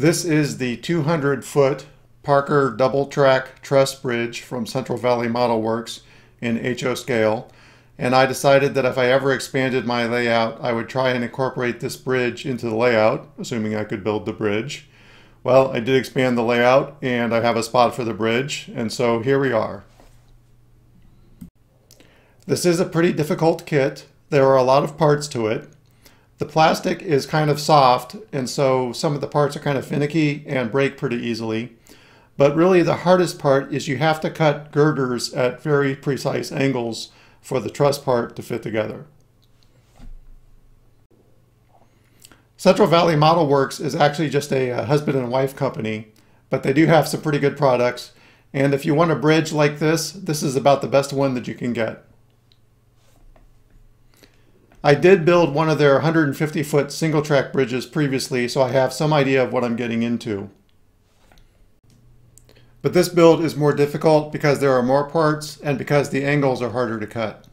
This is the 200-foot Parker double-track truss bridge from Central Valley Model Works in HO scale, and I decided that if I ever expanded my layout, I would try and incorporate this bridge into the layout, assuming I could build the bridge. Well, I did expand the layout, and I have a spot for the bridge, and so here we are. This is a pretty difficult kit. There are a lot of parts to it. The plastic is kind of soft, and so some of the parts are kind of finicky and break pretty easily. But really the hardest part is you have to cut girders at very precise angles for the truss part to fit together. Central Valley Model Works is actually just a husband and wife company, but they do have some pretty good products. And if you want a bridge like this is about the best one that you can get. I did build one of their 150-foot single-track bridges previously, so I have some idea of what I'm getting into. But this build is more difficult because there are more parts and because the angles are harder to cut.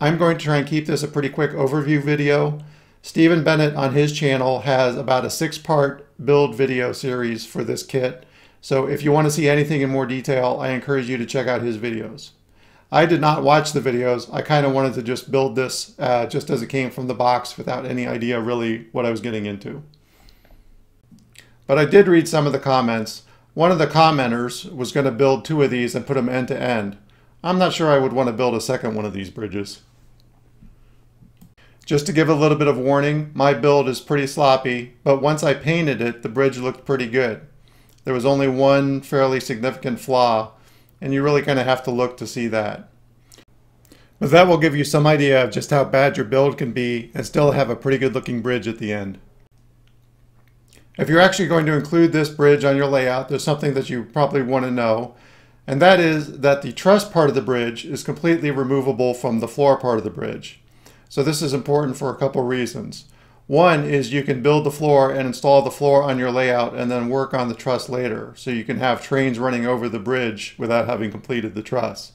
I'm going to try and keep this a pretty quick overview video. Stephen Bennett on his channel has about a 6-part build video series for this kit, so if you want to see anything in more detail, I encourage you to check out his videos. I did not watch the videos. I kind of wanted to just build this just as it came from the box without any idea really what I was getting into. But I did read some of the comments. One of the commenters was going to build 2 of these and put them end to end. I'm not sure I would want to build a second one of these bridges. Just to give a little bit of warning, my build is pretty sloppy, but once I painted it, the bridge looked pretty good. There was only one fairly significant flaw, and you really kind of have to look to see that. But that will give you some idea of just how bad your build can be and still have a pretty good looking bridge at the end. If you're actually going to include this bridge on your layout, there's something that you probably want to know, and that is that the truss part of the bridge is completely removable from the floor part of the bridge. So this is important for a couple reasons. One is you can build the floor and install the floor on your layout and then work on the truss later, so you can have trains running over the bridge without having completed the truss.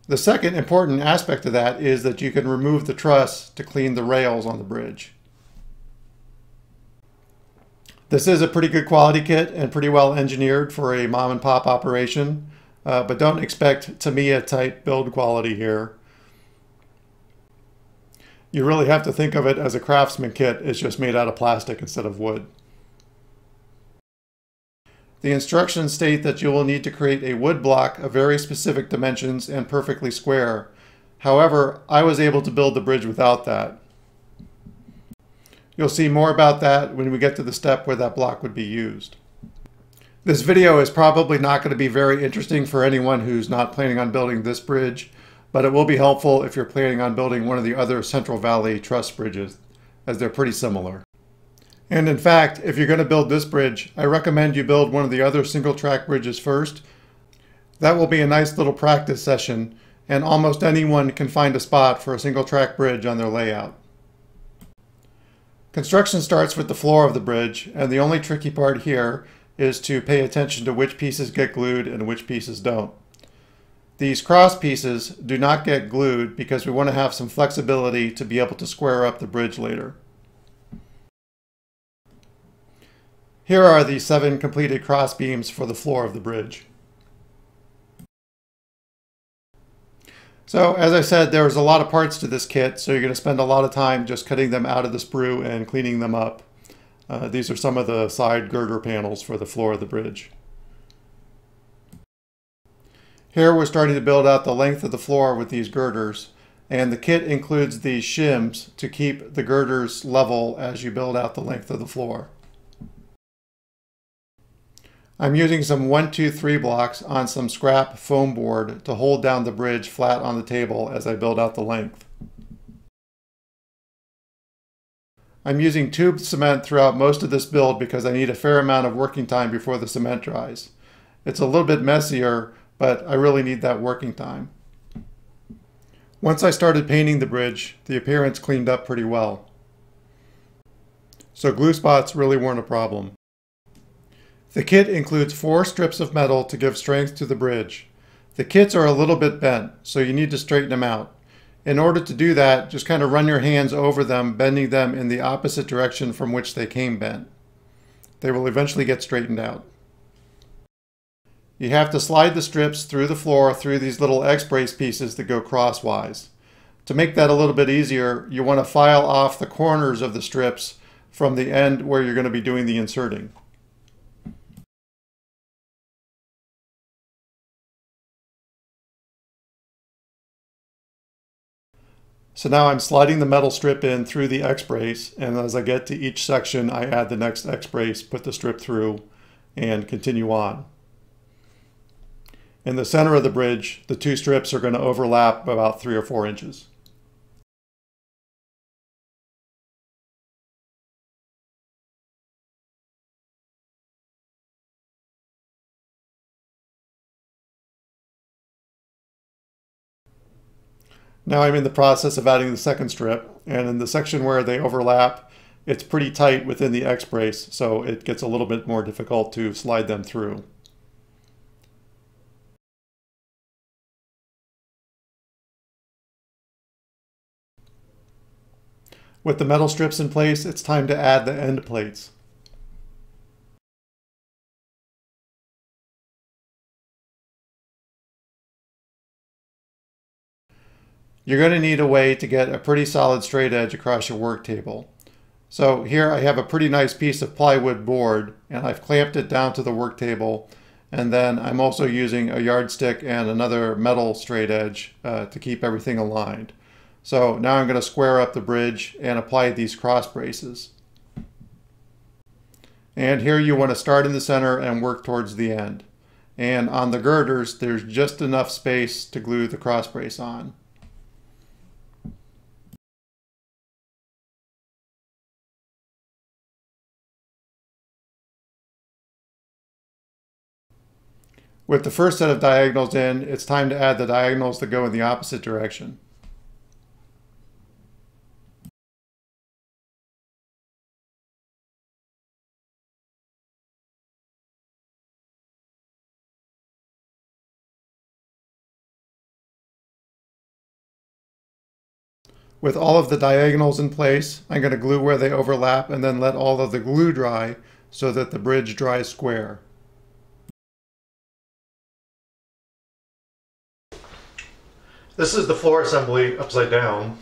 The second important aspect of that is that you can remove the truss to clean the rails on the bridge. This is a pretty good quality kit and pretty well engineered for a mom and pop operation, but don't expect Tamiya type build quality here. You really have to think of it as a craftsman kit. It's just made out of plastic instead of wood. The instructions state that you will need to create a wood block of very specific dimensions and perfectly square. However, I was able to build the bridge without that. You'll see more about that when we get to the step where that block would be used. This video is probably not going to be very interesting for anyone who's not planning on building this bridge, but it will be helpful if you're planning on building one of the other Central Valley truss bridges, as they're pretty similar. And in fact, if you're going to build this bridge, I recommend you build one of the other single track bridges first. That will be a nice little practice session, and almost anyone can find a spot for a single track bridge on their layout. Construction starts with the floor of the bridge, and the only tricky part here is to pay attention to which pieces get glued and which pieces don't. These cross pieces do not get glued because we want to have some flexibility to be able to square up the bridge later. Here are the 7 completed cross beams for the floor of the bridge. So as I said, there's a lot of parts to this kit, so you're going to spend a lot of time just cutting them out of the sprue and cleaning them up. These are some of the side girder panels for the floor of the bridge. Here we're starting to build out the length of the floor with these girders, and the kit includes these shims to keep the girders level as you build out the length of the floor. I'm using some 1-2-3 blocks on some scrap foam board to hold down the bridge flat on the table as I build out the length. I'm using tube cement throughout most of this build because I need a fair amount of working time before the cement dries. It's a little bit messier, but I really need that working time. Once I started painting the bridge, the appearance cleaned up pretty well. So glue spots really weren't a problem. The kit includes 4 strips of metal to give strength to the bridge. The kits are a little bit bent, so you need to straighten them out. In order to do that, just kind of run your hands over them, bending them in the opposite direction from which they came bent. They will eventually get straightened out. You have to slide the strips through the floor through these little X-brace pieces that go crosswise. To make that a little bit easier, you want to file off the corners of the strips from the end where you're going to be doing the inserting. So now I'm sliding the metal strip in through the X-brace, and as I get to each section, I add the next X-brace, put the strip through, and continue on. In the center of the bridge, the two strips are going to overlap about 3 or 4 inches. Now I'm in the process of adding the second strip, and in the section where they overlap, it's pretty tight within the X-brace, so it gets a little bit more difficult to slide them through. With the metal strips in place, it's time to add the end plates. You're going to need a way to get a pretty solid straight edge across your work table. So here I have a pretty nice piece of plywood board, and I've clamped it down to the work table, and then I'm also using a yardstick and another metal straight edge to keep everything aligned. So now I'm going to square up the bridge and apply these cross braces. And here you want to start in the center and work towards the end. And on the girders, there's just enough space to glue the cross brace on. With the first set of diagonals in, it's time to add the diagonals that go in the opposite direction. With all of the diagonals in place, I'm going to glue where they overlap and then let all of the glue dry so that the bridge dries square. This is the floor assembly upside down.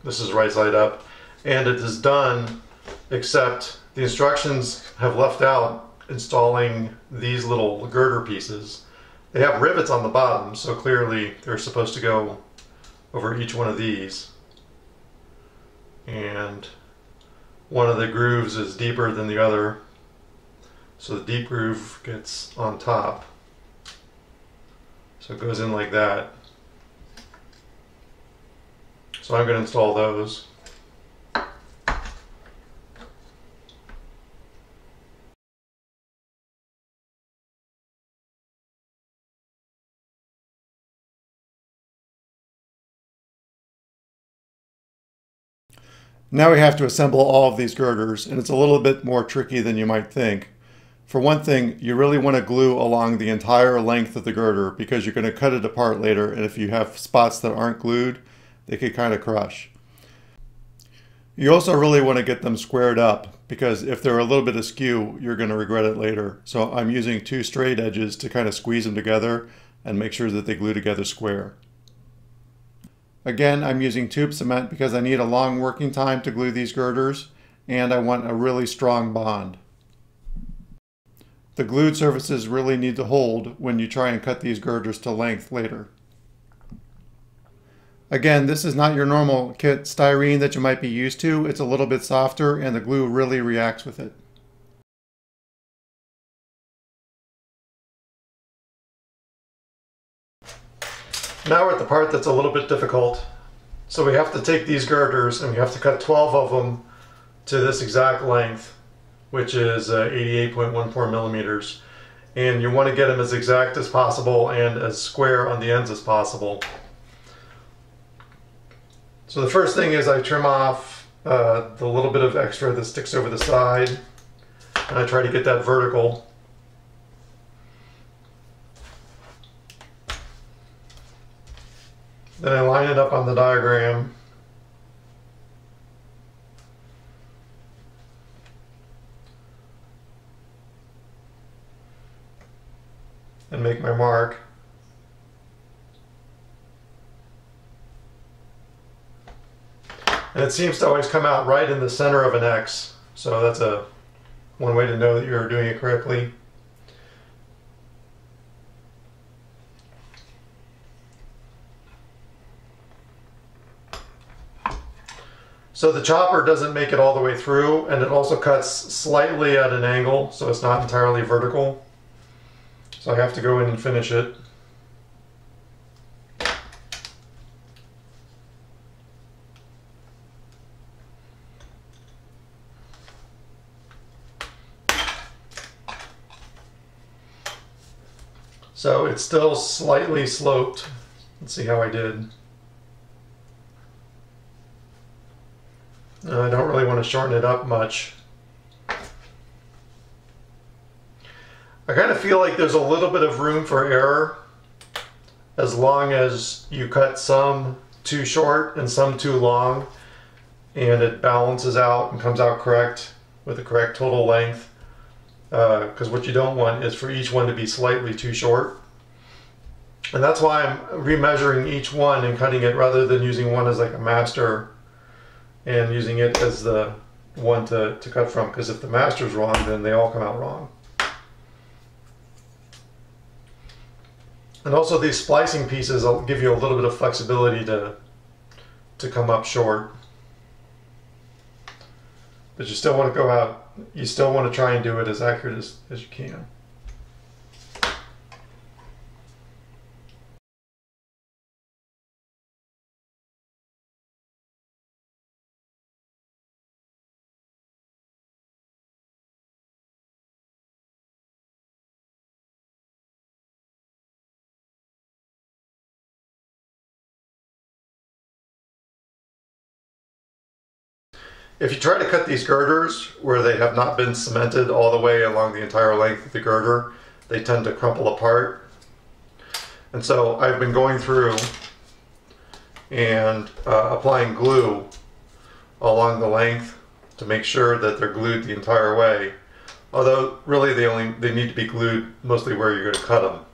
This is right side up, and it is done, except the instructions have left out installing these little girder pieces. They have rivets on the bottom, so clearly they're supposed to go over each one of these. And one of the grooves is deeper than the other, so the deep groove gets on top. So it goes in like that. So I'm going to install those. Now we have to assemble all of these girders, and it's a little bit more tricky than you might think. For one thing, you really want to glue along the entire length of the girder because you're going to cut it apart later, and if you have spots that aren't glued, they could kind of crush. You also really want to get them squared up because if they're a little bit askew, you're going to regret it later. So I'm using 2 straight edges to kind of squeeze them together and make sure that they glue together square. Again, I'm using tube cement because I need a long working time to glue these girders, and I want a really strong bond. The glued surfaces really need to hold when you try and cut these girders to length later. Again, this is not your normal kit styrene that you might be used to. It's a little bit softer and the glue really reacts with it. Now we're at the part that's a little bit difficult. So we have to take these girders and we have to cut 12 of them to this exact length, which is 88.14 millimeters. And you want to get them as exact as possible and as square on the ends as possible. So the first thing is I trim off the little bit of extra that sticks over the side, and I try to get that vertical. Then I line it up on the diagram. And make my mark. And it seems to always come out right in the center of an X. So that's one way to know that you're doing it correctly. So the chopper doesn't make it all the way through, and it also cuts slightly at an angle, so it's not entirely vertical. So I have to go in and finish it. So it's still slightly sloped. Let's see how I did. I don't really want to shorten it up much. I kind of feel like there's a little bit of room for error as long as you cut some too short and some too long, and it balances out and comes out correct with the correct total length. Because what you don't want is for each one to be slightly too short. And that's why I'm remeasuring each one and cutting it rather than using one as like a master and using it as the one to cut from, because if the master's wrong, then they all come out wrong. And also these splicing pieces will give you a little bit of flexibility to come up short. But you still want to go out, you still want to try and do it as accurate as you can. If you try to cut these girders where they have not been cemented all the way along the entire length of the girder, they tend to crumple apart. And so I've been going through and applying glue along the length to make sure that they're glued the entire way. Although really they need to be glued mostly where you're going to cut them.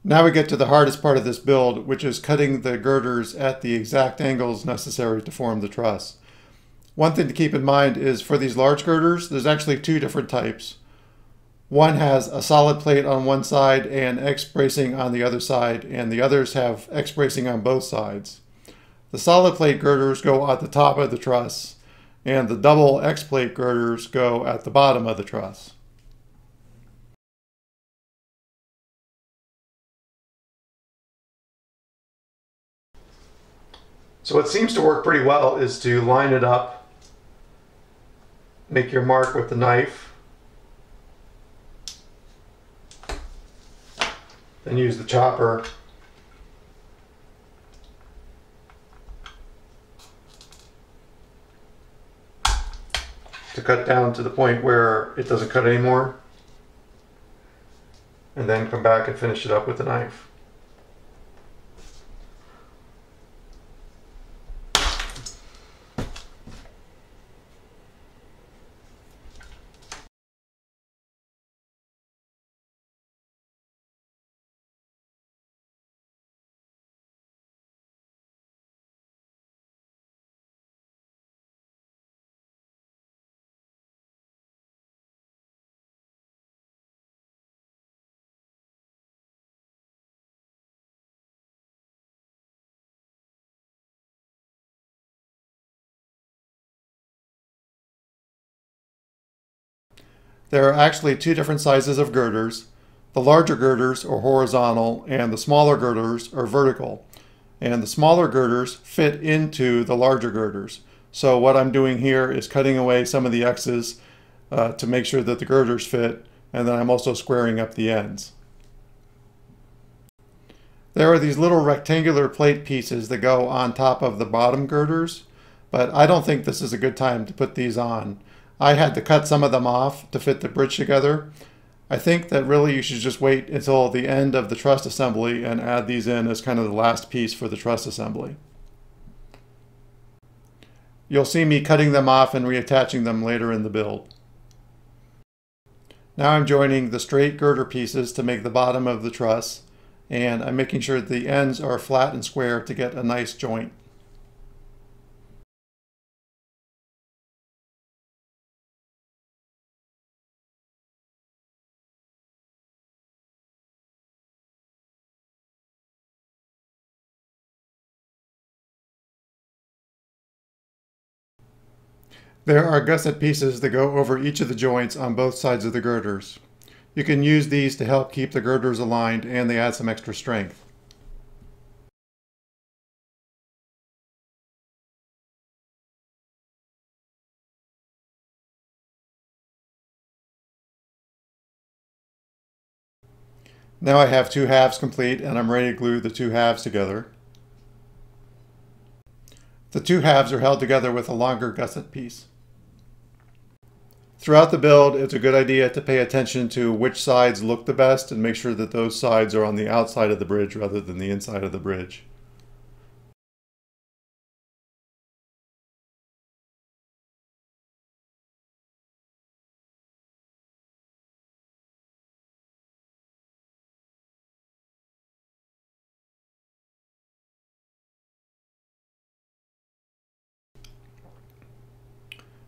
Now we get to the hardest part of this build, which is cutting the girders at the exact angles necessary to form the truss. One thing to keep in mind is for these large girders, there's actually two different types. One has a solid plate on one side and X bracing on the other side, and the others have X bracing on both sides. The solid plate girders go at the top of the truss, and the double X plate girders go at the bottom of the truss. So what seems to work pretty well is to line it up, make your mark with the knife, then use the chopper to cut down to the point where it doesn't cut anymore, and then come back and finish it up with the knife. There are actually two different sizes of girders. The larger girders are horizontal and the smaller girders are vertical. And the smaller girders fit into the larger girders. So what I'm doing here is cutting away some of the X's to make sure that the girders fit, and then I'm also squaring up the ends. There are these little rectangular plate pieces that go on top of the bottom girders, but I don't think this is a good time to put these on. I had to cut some of them off to fit the bridge together. I think that really you should just wait until the end of the truss assembly and add these in as kind of the last piece for the truss assembly. You'll see me cutting them off and reattaching them later in the build. Now I'm joining the straight girder pieces to make the bottom of the truss, and I'm making sure the ends are flat and square to get a nice joint. There are gusset pieces that go over each of the joints on both sides of the girders. You can use these to help keep the girders aligned, and they add some extra strength. Now I have two halves complete, and I'm ready to glue the two halves together. The two halves are held together with a longer gusset piece. Throughout the build, it's a good idea to pay attention to which sides look the best and make sure that those sides are on the outside of the bridge rather than the inside of the bridge.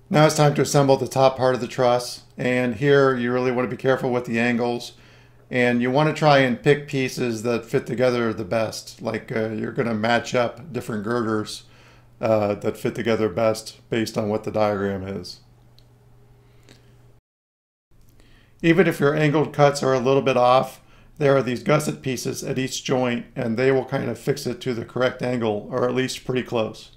Now it's time to assemble the top part of the truss, and here you really want to be careful with the angles, and you want to try and pick pieces that fit together the best, like you're going to match up different girders that fit together best based on what the diagram is. Even if your angled cuts are a little bit off, there are these gusset pieces at each joint, and they will kind of fix it to the correct angle, or at least pretty close.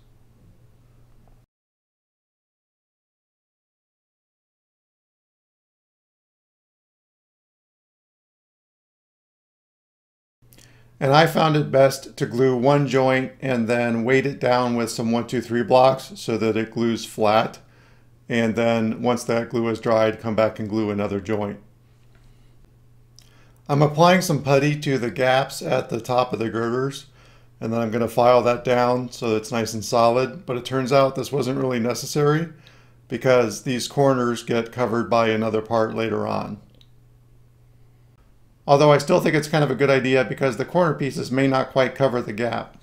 And I found it best to glue one joint and then weight it down with some 1-2-3 blocks so that it glues flat. And then once that glue is dried, come back and glue another joint. I'm applying some putty to the gaps at the top of the girders, and then I'm going to file that down so it's nice and solid. But it turns out this wasn't really necessary because these corners get covered by another part later on. Although I still think it's kind of a good idea because the corner pieces may not quite cover the gap.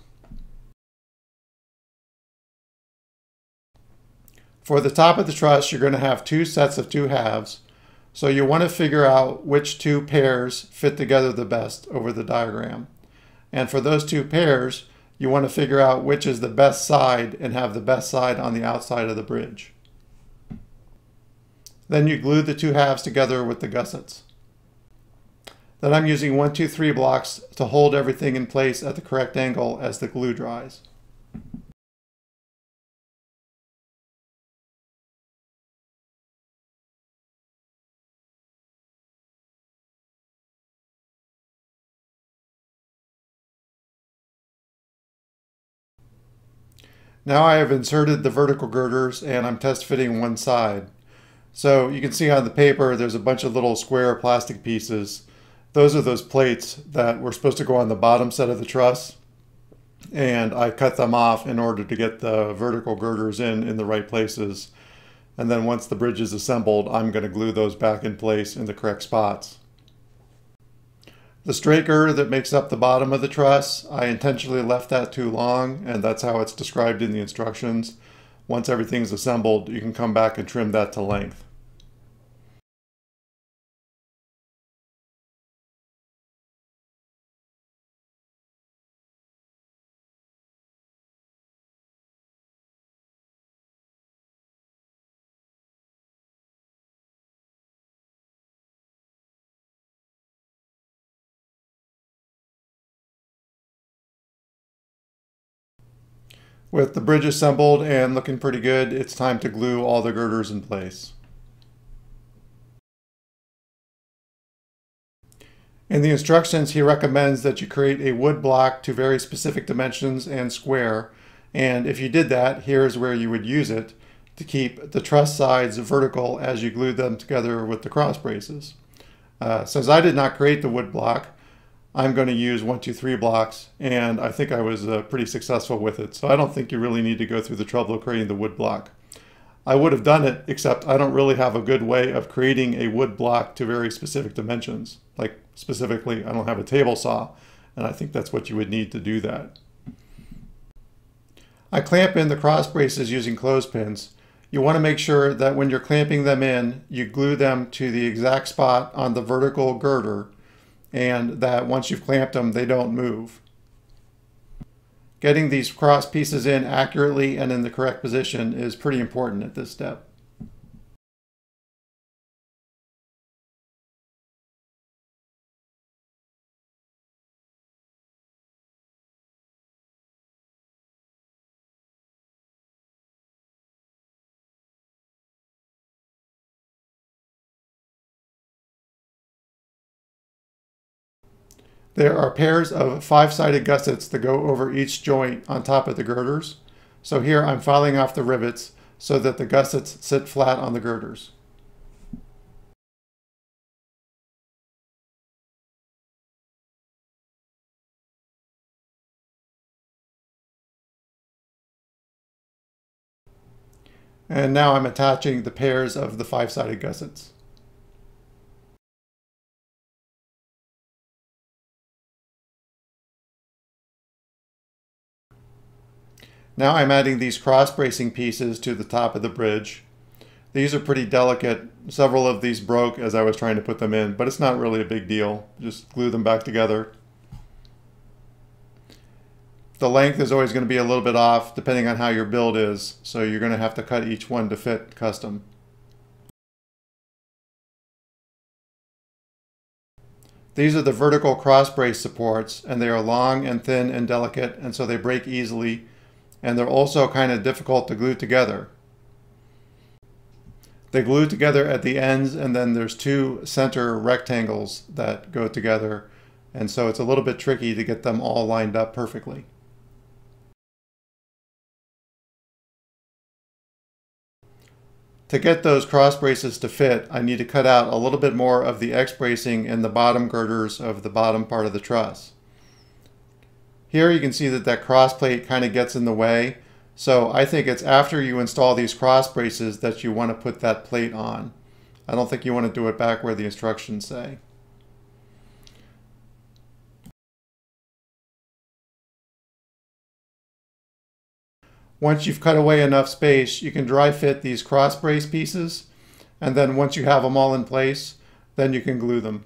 For the top of the truss, you're going to have two sets of two halves. So you want to figure out which two pairs fit together the best over the diagram. And for those two pairs, you want to figure out which is the best side and have the best side on the outside of the bridge. Then you glue the two halves together with the gussets. Then I'm using 1-2-3 blocks to hold everything in place at the correct angle as the glue dries. Now I have inserted the vertical girders and I'm test fitting one side. So you can see on the paper there's a bunch of little square plastic pieces. Those are those plates that were supposed to go on the bottom set of the truss, and I cut them off in order to get the vertical girders in the right places. And then once the bridge is assembled, I'm going to glue those back in place in the correct spots. The straight girder that makes up the bottom of the truss, I intentionally left that too long, and that's how it's described in the instructions. Once everything's assembled, you can come back and trim that to length. With the bridge assembled and looking pretty good, it's time to glue all the girders in place. In the instructions, he recommends that you create a wood block to very specific dimensions and square. And if you did that, here's where you would use it. to keep the truss sides vertical as you glue them together with the cross braces. Since I did not create the wood block, I'm going to use 1, 2, 3 blocks, and I think I was pretty successful with it. So I don't think you really need to go through the trouble of creating the wood block. I would have done it, except I don't really have a good way of creating a wood block to very specific dimensions. Like specifically, I don't have a table saw, and I think that's what you would need to do that. I clamp in the cross braces using clothespins. You want to make sure that when you're clamping them in, you glue them to the exact spot on the vertical girder, and that once you've clamped them, they don't move. Getting these cross pieces in accurately and in the correct position is pretty important at this step. There are pairs of 5-sided gussets that go over each joint on top of the girders. So here I'm filing off the rivets so that the gussets sit flat on the girders. And now I'm attaching the pairs of the 5-sided gussets. Now I'm adding these cross bracing pieces to the top of the bridge. These are pretty delicate. Several of these broke as I was trying to put them in, but it's not really a big deal. Just glue them back together. The length is always going to be a little bit off depending on how your build is, so you're going to have to cut each one to fit custom. These are the vertical cross brace supports, and they are long and thin and delicate, and so they break easily. And they're also kind of difficult to glue together. They glue together at the ends, and then there's 2 center rectangles that go together, and so it's a little bit tricky to get them all lined up perfectly. To get those cross braces to fit, I need to cut out a little bit more of the X bracing in the bottom girders of the bottom part of the truss. Here you can see that that cross plate kind of gets in the way, so I think it's after you install these cross braces that you want to put that plate on. I don't think you want to do it back where the instructions say. Once you've cut away enough space, you can dry fit these cross brace pieces, and then once you have them all in place, then you can glue them.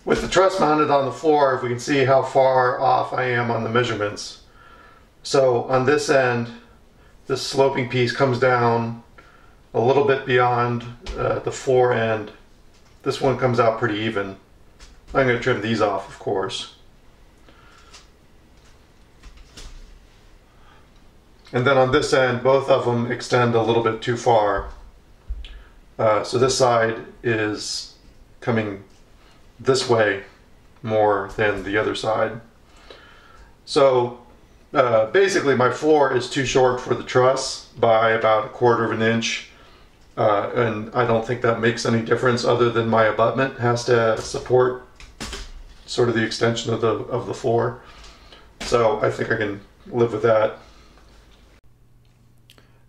With the truss mounted on the floor, we can see how far off I am on the measurements. So on this end, this sloping piece comes down a little bit beyond the floor end. This one comes out pretty even. I'm going to trim these off, of course. And then on this end, both of them extend a little bit too far. So this side is coming this way more than the other side. So basically my floor is too short for the truss by about 1/4 of an inch, and I don't think that makes any difference other than my abutment has to support sort of the extension of the floor. So I think I can live with that.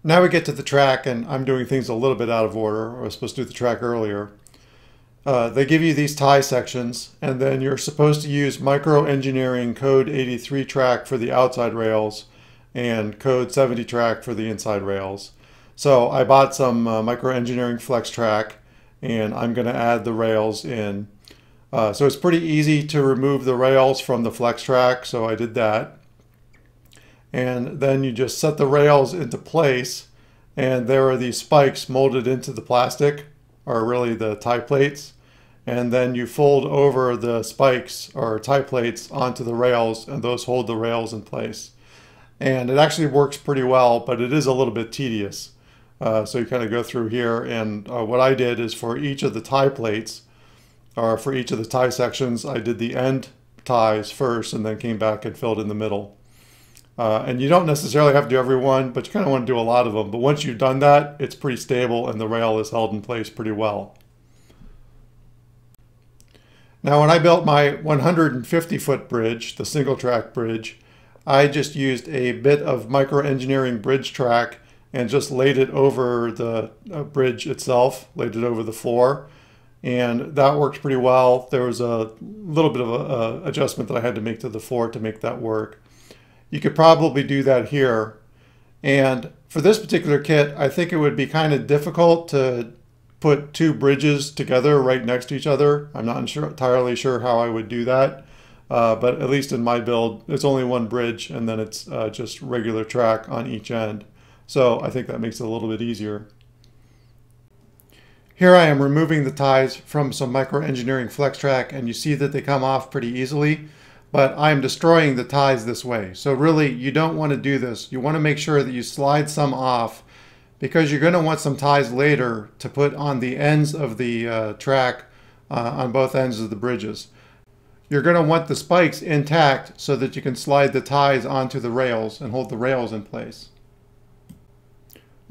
Now we get to the track, and I'm doing things a little bit out of order. I was supposed to do the track earlier. They give you these tie sections, and then you're supposed to use micro engineering code 83 track for the outside rails and code 70 track for the inside rails. So I bought some micro engineering flex track, and I'm going to add the rails in. So it's pretty easy to remove the rails from the flex track, so I did that. And then you just set the rails into place, and there are these spikes molded into the plastic, or really the tie plates. and then you fold over the spikes or tie plates onto the rails, and those hold the rails in place. And it actually works pretty well, but it is a little bit tedious. So you kind of go through here, and what I did is for each of the tie plates, or for each of the tie sections, I did the end ties first and then came back and filled in the middle. And you don't necessarily have to do every one, but you kind of want to do a lot of them. But once you've done that, it's pretty stable and the rail is held in place pretty well. Now when I built my 150-foot bridge, the single track bridge, I just used a bit of micro-engineering bridge track and just laid it over the bridge itself, laid it over the floor. And that worked pretty well. There was a little bit of a adjustment that I had to make to the floor to make that work. You could probably do that here. And for this particular kit, I think it would be kind of difficult to put two bridges together right next to each other. I'm not entirely sure how I would do that. But at least in my build, it's only one bridge and then it's just regular track on each end. So I think that makes it a little bit easier. Here I am removing the ties from some micro-engineering flex track, and you see that they come off pretty easily, but I'm destroying the ties this way. So really, you don't want to do this. You want to make sure that you slide some off, because you're going to want some ties later to put on the ends of the track on both ends of the bridges. You're going to want the spikes intact so that you can slide the ties onto the rails and hold the rails in place.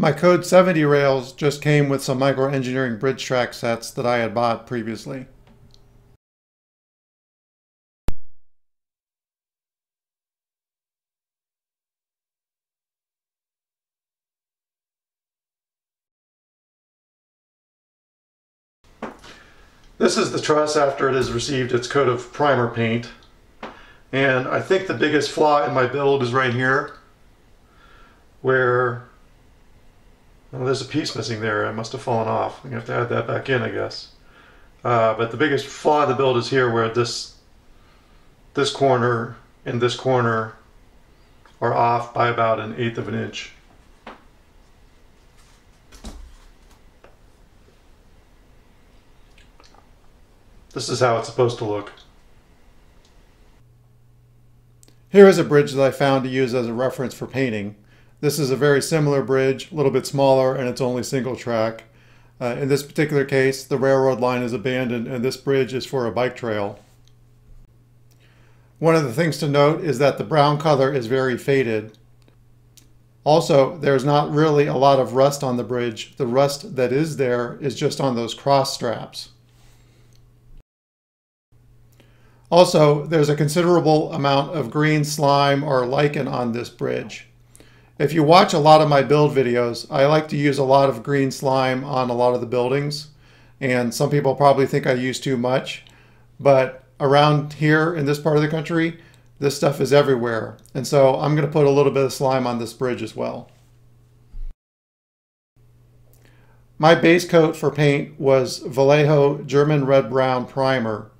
My Code 70 rails just came with some micro-engineering bridge track sets that I had bought previously. This is the truss after it has received its coat of primer paint. And I think the biggest flaw in my build is right here, where well, there's a piece missing there. It must have fallen off. I'm going to have to add that back in, I guess. But the biggest flaw in the build is here, where this corner and this corner are off by about 1/8 of an inch. This is how it's supposed to look. Here is a bridge that I found to use as a reference for painting. This is a very similar bridge, a little bit smaller, and it's only single track. In this particular case, the railroad line is abandoned and this bridge is for a bike trail. One of the things to note is that the brown color is very faded. Also, there's not really a lot of rust on the bridge. The rust that is there is just on those cross straps. Also, there's a considerable amount of green slime or lichen on this bridge. If you watch a lot of my build videos, I like to use a lot of green slime on a lot of the buildings, and some people probably think I use too much, but around here in this part of the country, this stuff is everywhere, and so I'm going to put a little bit of slime on this bridge as well. My base coat for paint was Vallejo German Red Brown Primer,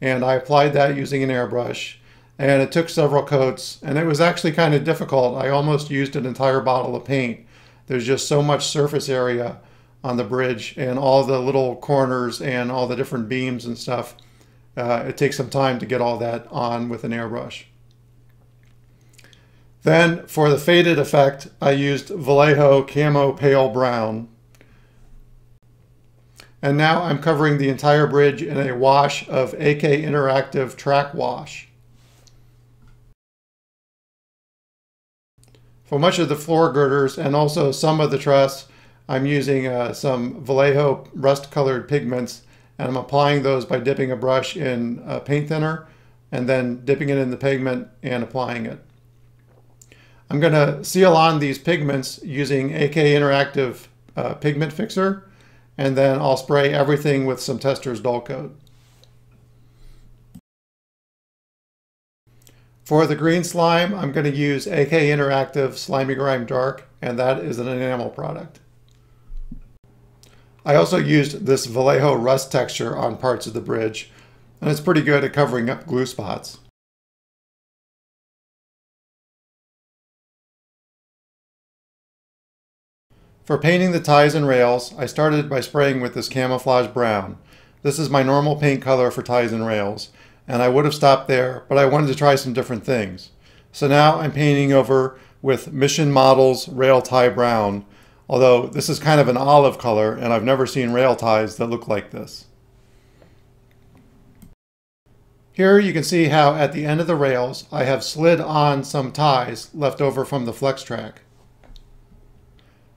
and I applied that using an airbrush. And it took several coats, and it was actually kind of difficult. I almost used an entire bottle of paint. There's just so much surface area on the bridge and all the little corners and all the different beams and stuff. It takes some time to get all that on with an airbrush. Then for the faded effect, I used Vallejo Camo Pale Brown. And now I'm covering the entire bridge in a wash of AK Interactive Track Wash. For much of the floor girders and also some of the truss, I'm using some Vallejo rust-colored pigments, and I'm applying those by dipping a brush in paint thinner and then dipping it in the pigment and applying it. I'm going to seal on these pigments using AK Interactive Pigment Fixer, and then I'll spray everything with some Testors Dull Coat. For the green slime, I'm going to use AK Interactive Slimy Grime Dark, and that is an enamel product. I also used this Vallejo rust texture on parts of the bridge, and it's pretty good at covering up glue spots. For painting the ties and rails, I started by spraying with this camouflage brown. This is my normal paint color for ties and rails, and I would have stopped there, but I wanted to try some different things. So now I'm painting over with Mission Models Rail Tie Brown, although this is kind of an olive color and I've never seen rail ties that look like this. Here you can see how at the end of the rails I have slid on some ties left over from the flex track.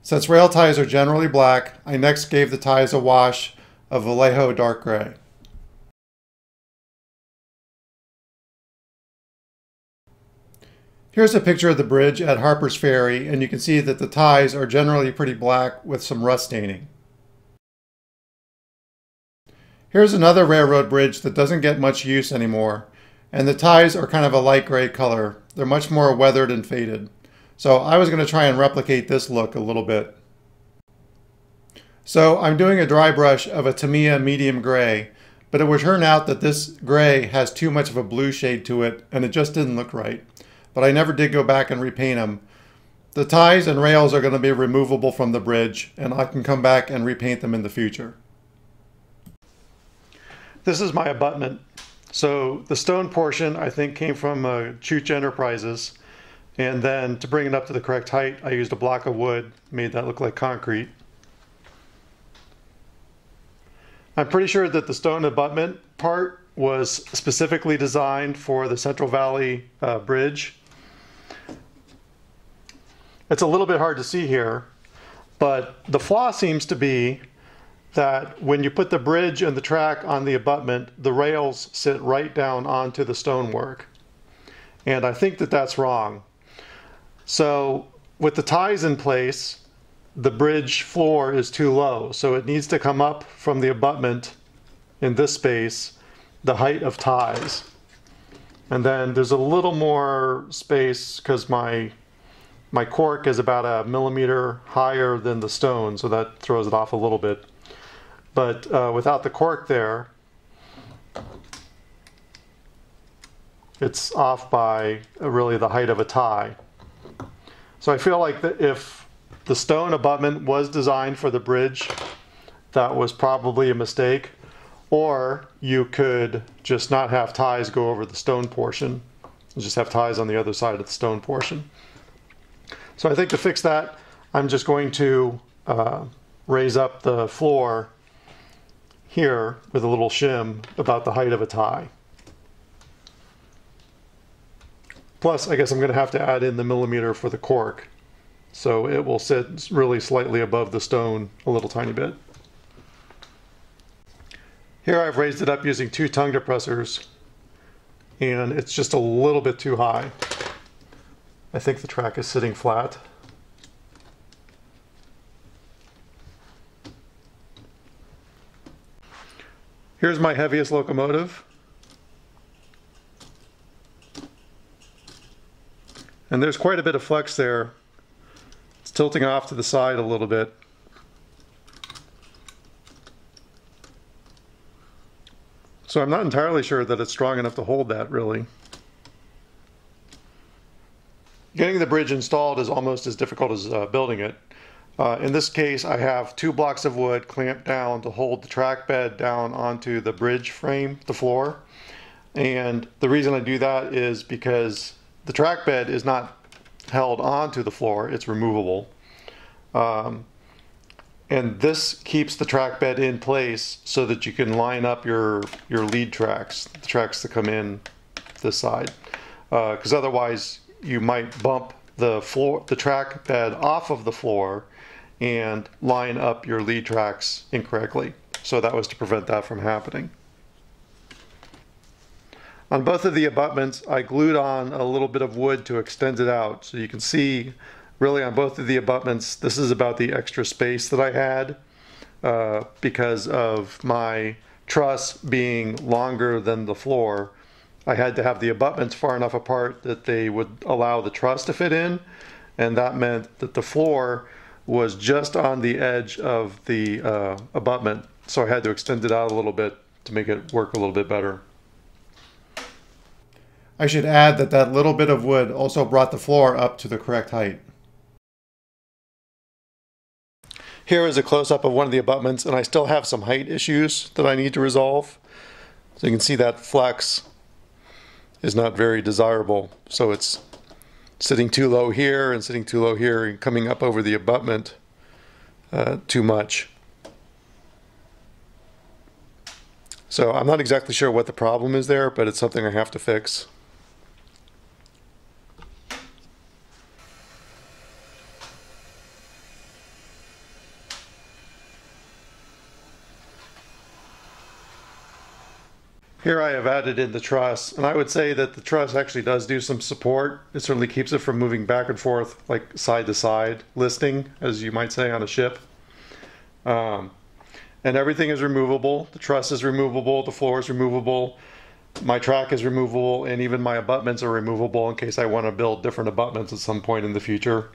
Since rail ties are generally black, I next gave the ties a wash of Vallejo dark gray. Here's a picture of the bridge at Harper's Ferry, and you can see that the ties are generally pretty black with some rust staining. Here's another railroad bridge that doesn't get much use anymore, and the ties are kind of a light gray color. They're much more weathered and faded. So I was going to try and replicate this look a little bit. So I'm doing a dry brush of a Tamiya medium gray, but it would turn out that this gray has too much of a blue shade to it, and it just didn't look right. But I never did go back and repaint them. The ties and rails are going to be removable from the bridge, and I can come back and repaint them in the future. This is my abutment. So the stone portion I think came from Chooch Enterprises, and then to bring it up to the correct height I used a block of wood, made that look like concrete. I'm pretty sure that the stone abutment part was specifically designed for the Central Valley Bridge. It's a little bit hard to see here, but the flaw seems to be that when you put the bridge and the track on the abutment, the rails sit right down onto the stonework. And I think that that's wrong. So with the ties in place, the bridge floor is too low, so it needs to come up from the abutment in this space, the height of ties. And then there's a little more space because my cork is about a millimeter higher than the stone, so that throws it off a little bit. But without the cork there, it's off by really the height of a tie. So I feel like that if the stone abutment was designed for the bridge, that was probably a mistake. Or you could just not have ties go over the stone portion, and just have ties on the other side of the stone portion. So I think to fix that, I'm just going to raise up the floor here with a little shim about the height of a tie. Plus, I guess I'm going to have to add in the millimeter for the cork, so it will sit really slightly above the stone a little tiny bit. Here I've raised it up using 2 tongue depressors, and it's just a little bit too high. I think the track is sitting flat. Here's my heaviest locomotive. And there's quite a bit of flex there. It's tilting off to the side a little bit. So I'm not entirely sure that it's strong enough to hold that, really. Getting the bridge installed is almost as difficult as building it. In this case, I have 2 blocks of wood clamped down to hold the track bed down onto the bridge frame, the floor. And the reason I do that is because the track bed is not held onto the floor, it's removable. And this keeps the track bed in place so that you can line up your lead tracks, the tracks that come in this side. Because otherwise you might bump the track bed off of the floor and line up your lead tracks incorrectly. So that was to prevent that from happening. On both of the abutments, I glued on a little bit of wood to extend it out. So you can see really on both of the abutments, this is about the extra space that I had because of my truss being longer than the floor. I had to have the abutments far enough apart that they would allow the truss to fit in, and that meant that the floor was just on the edge of the abutment, so I had to extend it out a little bit to make it work a little bit better. I should add that that little bit of wood also brought the floor up to the correct height. Here is a close-up of one of the abutments, and I still have some height issues that I need to resolve. So you can see that flex is not very desirable. So it's sitting too low here and sitting too low here and coming up over the abutment too much. So I'm not exactly sure what the problem is there, but it's something I have to fix. Here I have added in the truss, and I would say that the truss actually does do some support. It certainly keeps it from moving back and forth, like side to side listing, as you might say on a ship. And everything is removable. The truss is removable, the floor is removable, my track is removable, and even my abutments are removable in case I want to build different abutments at some point in the future.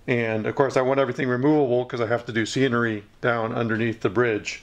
And of course I want everything removable because I have to do scenery down underneath the bridge.